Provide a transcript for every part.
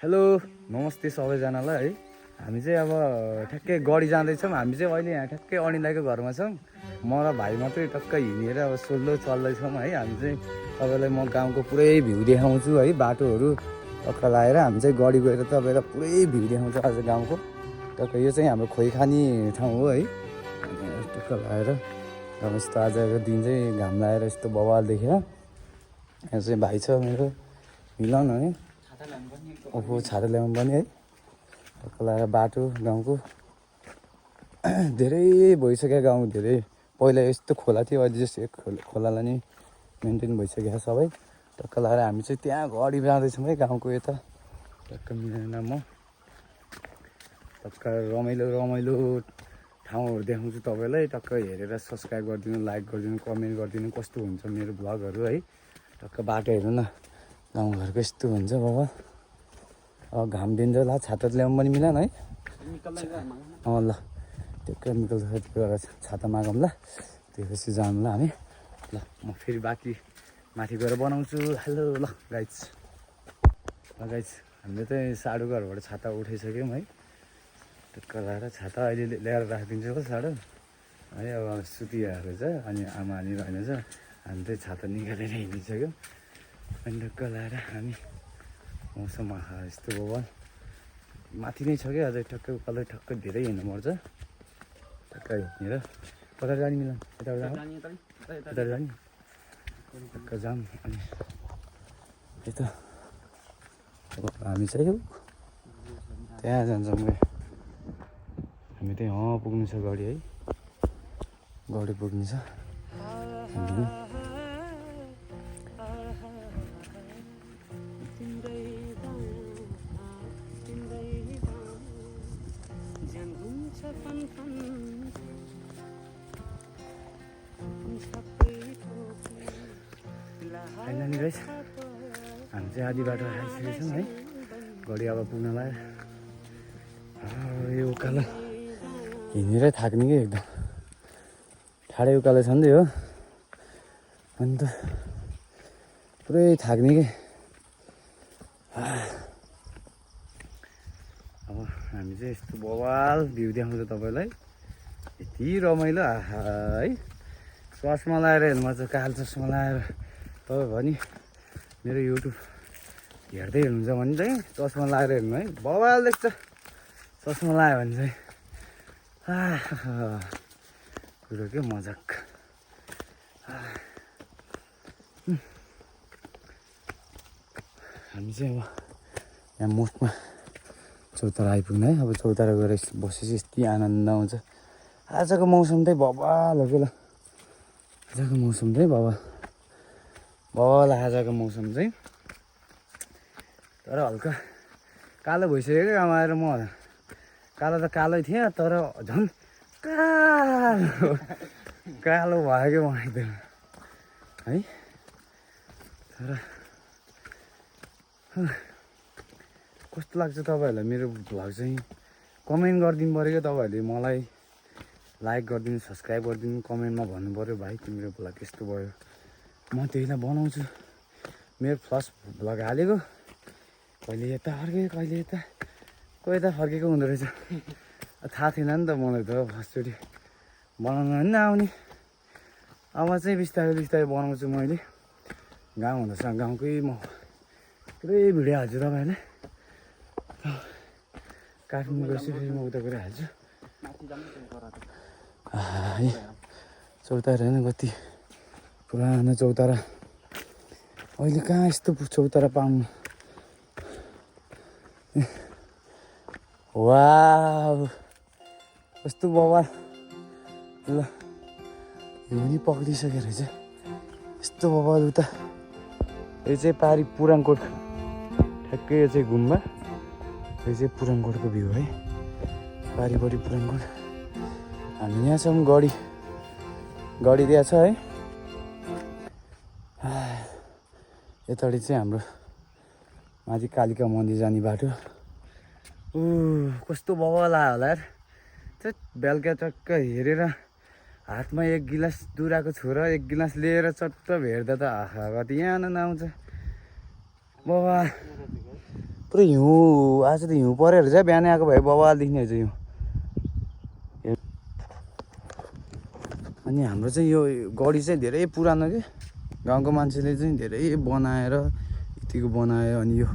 Hello नमस्ते सबैजनालाई है। हामी चाहिँ अब ठ्याक्कै गडी जाँदैछौँ। हामी चाहिँ अहिले यहाँ ठ्याक्कै अनिलाको घरमा छौँ। म र भाइ मात्रै टक्कै हिँडेर अब सोल्लो चल्दैछौँ है। हामी चाहिँ तपाईँलाई म गाउँको पुरै भ्यू देखाउँछु है। बाटोहरू टक्क लगाएर हामी चाहिँ गडी गएर तपाईँलाई पुरै भ्यू देखाउँछु आज गाउँको। टक्क यो चाहिँ हाम्रो खोइखानी ठाउँ हो है। टक्क लगाएर अब यस्तो आजको दिन चाहिँ घाम लगाएर यस्तो बवाल देखेर यहाँ चाहिँ भाइ छ मेरो मिलन है। ओहो छाता ल्याउनु पनि है। टक्क लगाएर बाटो गाउँको धेरै भइसक्यो। गाउँ धेरै पहिला यस्तो खोला थियो, अहिले जस्तो खोलालाई नि मेन्टेन भइसक्यो सबै। टक्क लगाएर हामी चाहिँ त्यहाँ गडी जाँदैछौँ है गाउँको यता। टक्क मिलेन म टक्क रमाइलो रमाइलो ठाउँहरू देखाउँछु तपाईँलाई। टक्क हेरेर सब्सक्राइब गरिदिनु, लाइक गरिदिनु, कमेन्ट गरिदिनु। कस्तो हुन्छ मेरो भ्लगहरू है। टक्क बाटो हेर्नु न गाउँघरको यस्तो हुन्छ बाबा। अब घाम दिन्छ ल छाता ल्याउनु पनि मिलेन है। ल त्यो केमिकल गएर छाता मागौँ ल, त्यसपछि जाऊँ ल हामी। ल म फेरि बाँकी माथि गएर बनाउँछु। हेलो ल गाइज, हामीले चाहिँ साडु घरबाट छाता उठाइसक्यौँ है। टक्क लगाएर छाता अहिले ल्याएर राखिदिन्छु हो साडु है। अब सुतिहाल्छ अनि आमा हानी रहेनछ, हामी चाहिँ छाता निकालेर हिँडिसक्यौँ। अनि टक्क लगाएर हामी मौसम यस्तो बवाल माथि नै छ क्या। अझै टक्कै उकालो ठक्क धेरै हिँड्नुपर्छ। टक्कै हिँडेर कता जाने मिलन यताबाट जाने टक्क जाऊँ। अनि यता अब हामी चाहिँ त्यहाँ जान्छौँ। हामी त्यहाँ पुग्नु छ गडी है। गडी पुग्नु छ। फाइनली गाइस हामी चाहिँ आधी बाटो आइसकेको छौँ है। गडी अब पुग्नलाई यो उकालो हिँडेरै थाक्ने कि एकदम ठाडै उकालो छ नि त यो। अन्त पुरै थाक्ने कि। अब हामी चाहिँ यस्तो बवाल भ्यू देखाउँछ तपाईँलाई। यति रमाइलो है। चस्मा लगाएर हेर्नुपर्छ, कालो चस्मा लगाएर। तपाईँ भने मेरो युट्युब हेर्दै हेर्नुहुन्छ भने चाहिँ चस्मा लगाएर हेर्नु है, बवाल देख्छ चस्मा लगायो भने चाहिँ। कुरो के मजाक। हामी चाहिँ अब यहाँ मुखमा चौतारा आइपुग्नु है। अब चौतारा गएर बसेपछि यति आनन्द आउँछ। आजको मौसम चाहिँ बवाल हो कि ल। आजको मौसम चाहिँ बवाल आजको मौसम चाहिँ। तर हल्का कालो भइसक्यो क्या गाउँ आएर। म कालो त कालै थिएँ तर झन् कालो भयो क्या म एकदम है। तर कस्तो लाग्छ तपाईँहरूलाई मेरो भ्लग चाहिँ कमेन्ट गरिदिनु पऱ्यो क्या तपाईँहरूले। मलाई लाइक गरिदिनु, सब्सक्राइब गरिदिनु, कमेन्टमा भन्नु पऱ्यो भाइ तिम्रो भ्लग यस्तो भयो। म त्यहीलाई बनाउँछु। मेरो फर्स्ट भ्लग हालेको कहिले यता फर्केँ कहिले यता यता फर्केको हुँदो रहेछ। थाहा थिएन नि त मलाई त फर्स्टचोटि बनाउनु पनि नआउने। अब चाहिँ बिस्तारै बिस्तारै बनाउँछु मैले। गाउँ हुँदैछ गाउँकै म पुरै भिडियो हाल्छु तपाईँहरूले। काठमाडौँ गएपछि फेरि म उता गएर हाल्छु है। चौतारा हेर्नु कति पुरानो चौतारा। अहिले कहाँ यस्तो चौतारा पाउनु। वाउ कस्तो बवाल ल। हिउँ नि पक्रिसक्यो रहेछ यस्तो बवाल। उता यो चाहिँ पारी पुराङकोट ठ्याक्कै यो चाहिँ गुम्बा। यो चाहिँ पुराङकोटको भ्यू है। पारिपट्टि पुराङकोट। हामी यहाँ छौँ। गडी दिएको छ है। यतापट्टि चाहिँ हाम्रो माथि कालिका मन्दिर जाने बाटो। कस्तो बवाल आयो होला यार। बेलुका टक्क हेरेर हातमा एक गिलास दुराको छोरा एक गिलास लिएर चट्ट भेट्दा त आखा कति आनन्द आउँछ। बाबा पुरै हिउँ आज त हिउँ परेर चाहिँ बिहानै आएको भए बवाल देख्ने रहेछ हिउँ। अनि हाम्रो चाहिँ यो गढी चाहिँ धेरै पुरानो के गाउँको मान्छेले चाहिँ धेरै बनाएर यतिको बनायो। अनि यो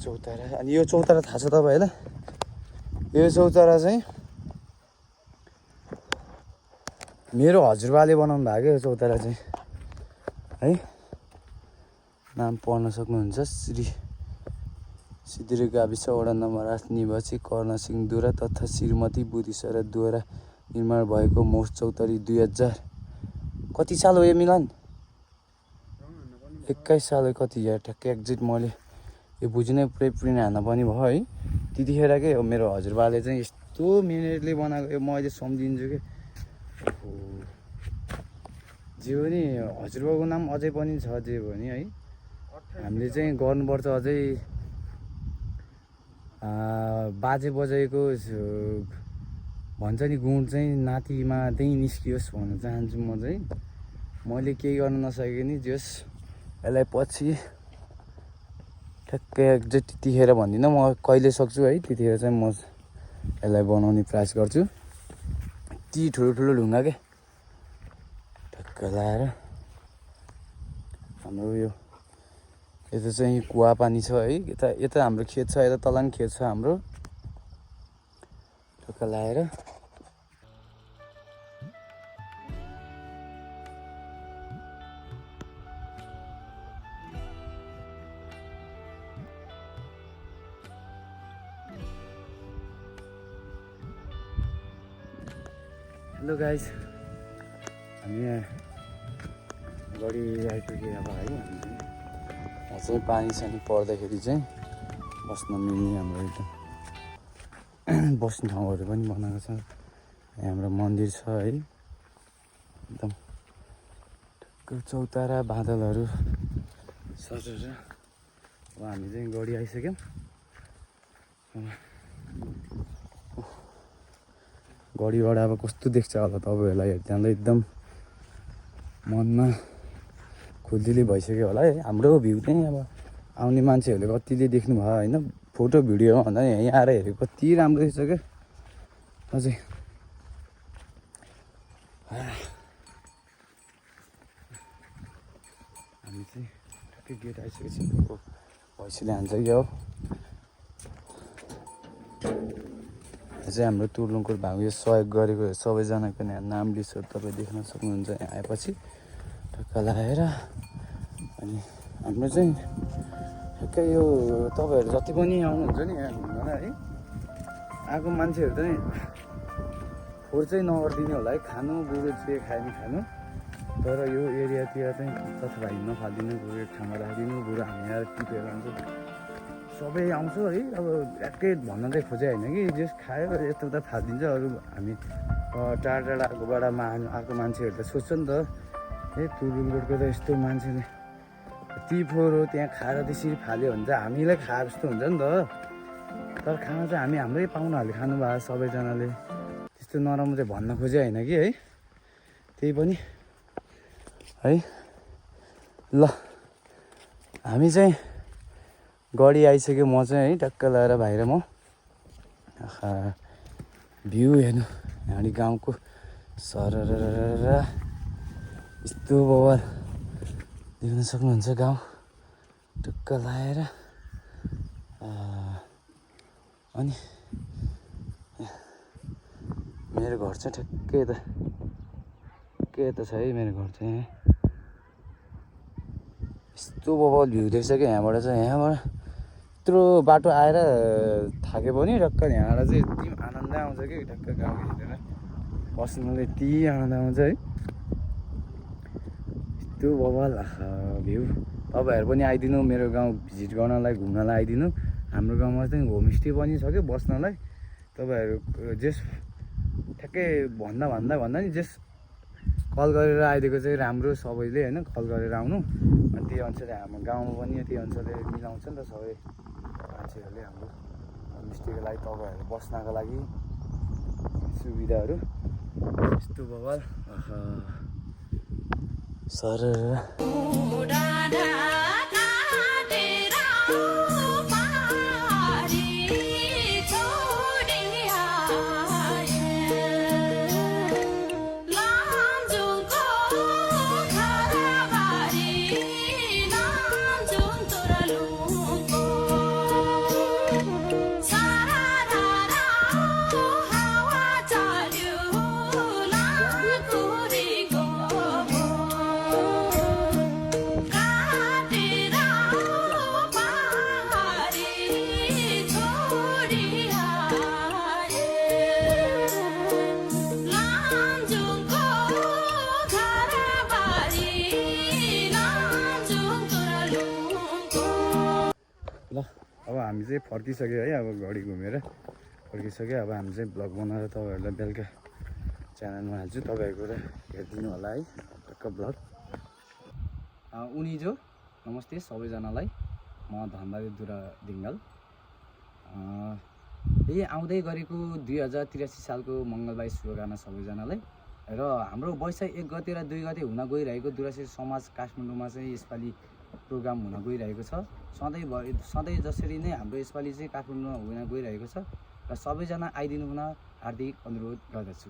चौतारा, अनि यो चौतारा थाहा छ तपाईँहरूलाई? यो चौतारा चाहिँ मेरो हजुरबाले बनाउनु भएको यो चौतारा चाहिँ है। नाम पढ्न सक्नुहुन्छ, श्री सिद्धिरे गाविस वडा नम्बर 8 निवासी कर्ण सिंहद्वारा तथा श्रीमती बुद्धिशरद्वारा निर्माण भएको मोठ चौतारी 2000 कति साल हो यो मिलन? 21 साल हो कति यार, ठ्याक्कै एक्ज्याक्ट मैले यो बुझिनै पुरै प्रिन्ट हान्न पनि भयो है। त्यतिखेर के हो मेरो हजुरबाले चाहिँ यस्तो मिहिनेतले बनाएको यो म अहिले सम्झिन्छु कि जे हो नि हजुरबाको नाम अझै पनि छ जे हो नि है। हामीले चाहिँ गर्नुपर्छ अझै बाजे बजाएको भन्छ नि गुण चाहिँ नातिमा त्यहीँ निस्कियोस् भन्न चाहन्छु म चाहिँ। मैले केही गर्न नसके नि जस यसलाई पछि ठ्याक्कै एक्ज्याक्ट त्यतिखेर भन्दिनँ म कहिले सक्छु है, त्यतिखेर चाहिँ म यसलाई बनाउने प्रयास गर्छु। यति ठुलो ठुलो ढुङ्गा के ठ्याक्क लाएर हाम्रो यो यता चाहिँ कुवा पानी छ है, यता हाम्रो खेत छ, यता तल नि खेत छ हाम्रो। ठ्याक्क लाएर हेलो गाइस, हामी गढी आइपुग्यो अब है। हामी यहाँ चाहिँ पानी सानी पर्दाखेरि चाहिँ बस्न मिल्ने हाम्रो एकदम बस्ने ठाउँहरू पनि बनाएको छ। यहाँ हाम्रो मन्दिर छ है, एकदम चौतारा बादलहरू सरेर अब हामी चाहिँ गढी आइसक्यौँ। गढीबाट अब कस्तो देख्छ होला तपाईँहरूलाई त्यहाँ एकदम मनमा खुल्दिली भइसक्यो होला है। हाम्रो भ्यू चाहिँ अब आउने मान्छेहरूले कतिले देख्नुभयो होइन, फोटो भिडियो भन्दा यहीँ आएर हेरेको कति राम्रो देख्छ क्या अझै। हामी चाहिँ ठ्याक्कै गेट आइसकेपछि भैँसीले हान्छ क्या हो। यो चाहिँ हाम्रो तुर्लुङको भागले सहयोग गरेको सबैजनाको नाम लिस्ट तपाईँ देख्न सक्नुहुन्छ यहाँ आएपछि ठक्क लगाएर। अनि हाम्रो चाहिँ ठ्याक्कै यो तपाईँहरू जति पनि आउनुहुन्छ नि यहाँ घुम्न है, आएको मान्छेहरू चाहिँ फोहोर चाहिँ नगरिदिनु होला है। खानु बुढो जे खायो नि खानु, तर यो एरियातिर चाहिँ तथा हिँड्न फालिदिनु, बुढो ठाउँमा राखिदिनु। बुढो हामी यहाँ टिपेर लान्छौँ, सबै आउँछ है। अब ट्याक्कै भन्न चाहिँ खोजे होइन कि जस खायो यस्तो उता फालिदिन्छ। अरू हामी टाढा टाढाकोबाट आएको मान्छेहरू त सोध्छ नि त है, तुरुङगढको त यस्तो मान्छेले ती फोहोर हो त्यहाँ खाएर त्यसरी फाल्यो भने चाहिँ हामीलाई खाए जस्तो हुन्छ नि त। तर खाना चाहिँ हामी हाम्रै पाहुनाहरूले खानु भएको सबैजनाले, त्यस्तो नराम्रो चाहिँ भन्न खोजे होइन कि है। त्यही पनि है ल, हामी चाहिँ गढी आइसक्यो। म चाहिँ है टक्क लगाएर बाहिर म भ्यू हेर्नु यहाँ गाउँको सरर यस्तो बवाल देख्न सक्नुहुन्छ गाउँ टक्क लगाएर। अनि मेरो घर चाहिँ ठ्याक्कै यता छ है। मेरो घर चाहिँ यहाँ यस्तो बवाल भ्यू देख्छ क्या यहाँबाट चाहिँ। यहाँबाट यत्रो बाटो आएर थाके पनि टक्क यहाँबाट चाहिँ यति आनन्द आउँछ कि टक्क गाउँ हेरेर बस्नुलाई यति आनन्द आउँछ है। यस्तो बवाल भ्यू। तपाईँहरू पनि आइदिनु मेरो गाउँ भिजिट गर्नलाई, घुम्नलाई आइदिनु। हाम्रो गाउँमा चाहिँ होमस्टे पनि छ कि बस्नलाई। तपाईँहरू जस ठ्याक्कै भन्दा नि जस कल गरेर आइदिएको चाहिँ राम्रो सबैले होइन, कल गरेर आउनु। अनि त्यही अनुसारले हाम्रो गाउँमा पनि त्यही अनुसारले मिलाउँछ नि त सबै मान्छेहरूले हाम्रो होमस्टेको लागि, तपाईँहरू बस्नको लागि सुविधाहरू। यस्तो बवाल सर हामी चाहिँ फर्किसक्यो है, अब घडी घुमेर फर्किसक्यो। अब हामी चाहिँ भ्लग बनाएर तपाईँहरूलाई बेलुका च्यानलमा हाल्छु, तपाईँहरू हेरिदिनु होला है टक्क भ्लग। उनी जो नमस्ते सबैजनालाई, म धनबहादुर दुरा दिङ्गाल। यही आउँदै गरेको 2083 सालको मङ्गलबार शुभकामना सबैजनालाई। र हाम्रो वैशाख 1 गते र 2 गते हुन गइरहेको दुरासी समाज काठमाडौँमा चाहिँ यसपालि प्रोग्राम हुन गइरहेको छ। सधैँ जसरी नै हाम्रो यसपालि चाहिँ काठमाडौँमा हुन गइरहेको छ र सबैजना आइदिनु हुन हार्दिक अनुरोध गर्दछु।